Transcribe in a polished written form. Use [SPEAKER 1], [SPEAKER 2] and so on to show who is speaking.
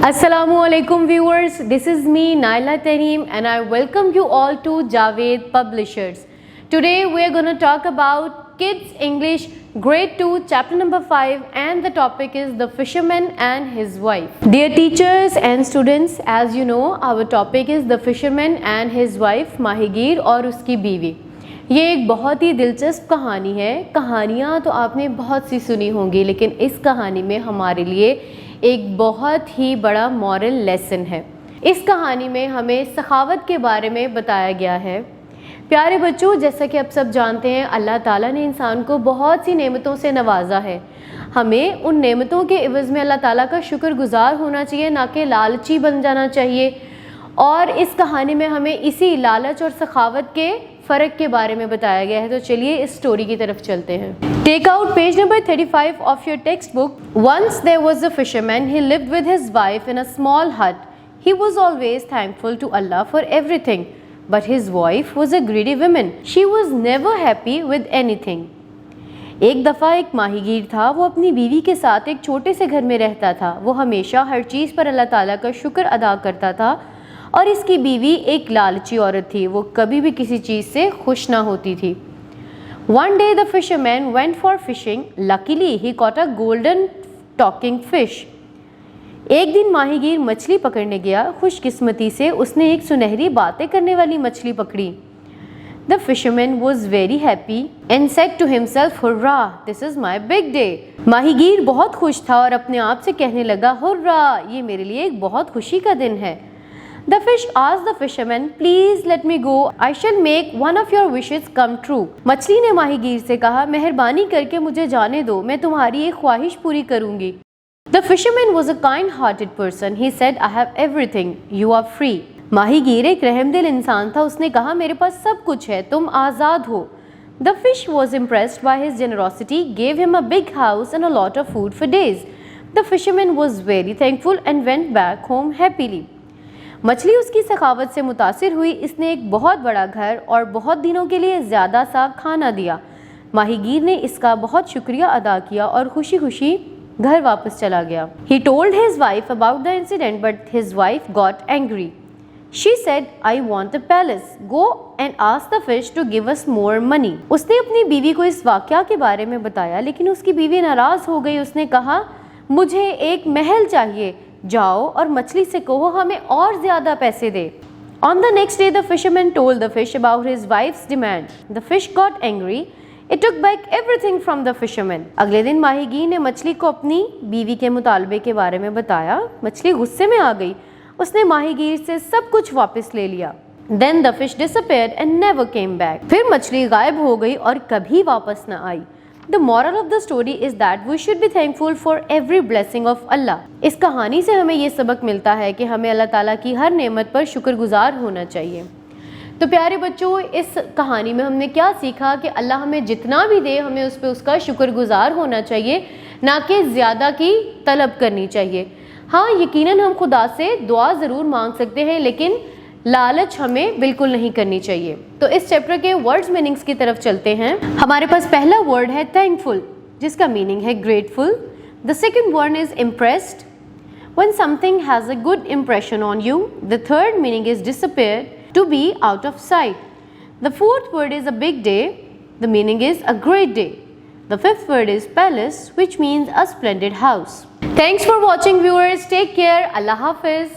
[SPEAKER 1] Assalamualaikum viewers, this is me Naila Tareem and I welcome you all to Javed Publishers. Today we are going to talk about Kids English Grade 2 Chapter number 5 and the topic is The Fisherman and His Wife. Dear teachers and students, as you know our topic is The Fisherman and His Wife, माहीगीर और उसकी बीवी. ये एक बहुत ही दिलचस्प कहानी है. कहानियाँ तो आपने बहुत सी सुनी होंगी लेकिन इस कहानी में हमारे लिए एक बहुत ही बड़ा मॉरल लेसन है. इस कहानी में हमें सखावत के बारे में बताया गया है. प्यारे बच्चों, जैसा कि आप सब जानते हैं अल्लाह ताला ने इंसान को बहुत सी नेमतों से नवाजा है. हमें उन नेमतों के इवज़ में अल्लाह ताला का शुक्रगुजार होना चाहिए, ना कि लालची बन जाना चाहिए. और इस कहानी में हमें इसी लालच और सखावत के फ़र्क के बारे में बताया गया है. तो चलिए इस स्टोरी की तरफ चलते हैं. Take out page number 35 of your text book. Once there was a fisherman. He lived with his wife in a small hut. He was always thankful to Allah for everything, but his wife was a greedy woman. She was never happy with anything. एक दफ़ा एक माहीगीर था. वो अपनी बीवी के साथ एक छोटे से घर में रहता था. वो हमेशा हर चीज़ पर अल्लाह ताला का शुक्र अदा करता था और इसकी बीवी एक लालची औरत थी. वो कभी भी किसी चीज़ से खुश ना होती थी. One day the fisherman went for fishing. Luckily he caught a golden talking fish. एक दिन माहीगीर मछली पकड़ने गया. खुशकिस्मती से उसने एक सुनहरी बातें करने वाली मछली पकड़ी. The fisherman was very happy and said to himself, "Hurrah! This is my big day." माहीगीर बहुत खुश था और अपने आप से कहने लगा, हुर्रा, ये मेरे लिए एक बहुत खुशी का दिन है. The fish asked the fisherman, "Please let me go. I shall make one of your wishes come true." मछली ने माहीगीर से कहा, मेहरबानी करके मुझे जाने दो, मैं तुम्हारी एक ख्वाहिश पूरी करूंगी. The fisherman was a kind-hearted person. He said, "I have everything. You are free." माहीगीर एक रहमदिल इंसान था. उसने कहा, मेरे पास सब कुछ है, तुम आज़ाद हो. The fish was impressed by his generosity, gave him a big house and a lot of food for days. The fisherman was very thankful and went back home happily. मछली उसकी सखावत से मुतासिर हुई. इसने एक बहुत बड़ा घर और बहुत दिनों के लिए ज़्यादा सा खाना दिया. माहीगीर ने इसका बहुत शुक्रिया अदा किया और खुशी खुशी घर वापस चला गया. He told his wife about the incident, but his wife got angry. She said, "I want a palace. Go and ask the fish to give us more money." उसने अपनी बीवी को इस वाक़या के बारे में बताया लेकिन उसकी बीवी नाराज़ हो गई. उसने कहा, मुझे एक महल चाहिए. जाओ और मछली से कहो हमें और ज़्यादा पैसे दे. On the next day the fisherman told the fish about his wife's demand. The fish got angry. It took back everything from the fisherman. अगले दिन माहीगीर ने मछली को अपनी बीवी के मुतालबे के बारे में बताया. मछली गुस्से में आ गई. उसने माहीगीर से सब कुछ वापस ले लिया. Then the fish disappeared and never came back. फिर मछली गायब हो गई और कभी वापस न आई. The moral of the story is that we should be thankful for every blessing of Allah. इस कहानी से हमें ये सबक मिलता है कि हमें अल्लाह ताला की हर नेमत पर शुक्रगुजार होना चाहिए. तो प्यारे बच्चों, इस कहानी में हमने क्या सीखा कि अल्लाह हमें जितना भी दे हमें उस पर उसका शुक्रगुजार होना चाहिए, ना कि ज़्यादा की तलब करनी चाहिए. हाँ, यकीनन हम खुदा से दुआ ज़रूर मांग सकते हैं लेकिन लालच हमें बिल्कुल नहीं करनी चाहिए. तो इस चैप्टर के वर्ड्स मीनिंग्स की तरफ चलते हैं. हमारे पास पहला वर्ड है थैंकफुल, जिसका मीनिंग है grateful. The second word is impressed, when something has a good impression on you. The third meaning is disappear, to be out of sight. The fourth word is a big day. The meaning is a great day. The fifth word is palace, which means a splendid house. Thanks for watching viewers. Take care. अल्लाह हाफिज.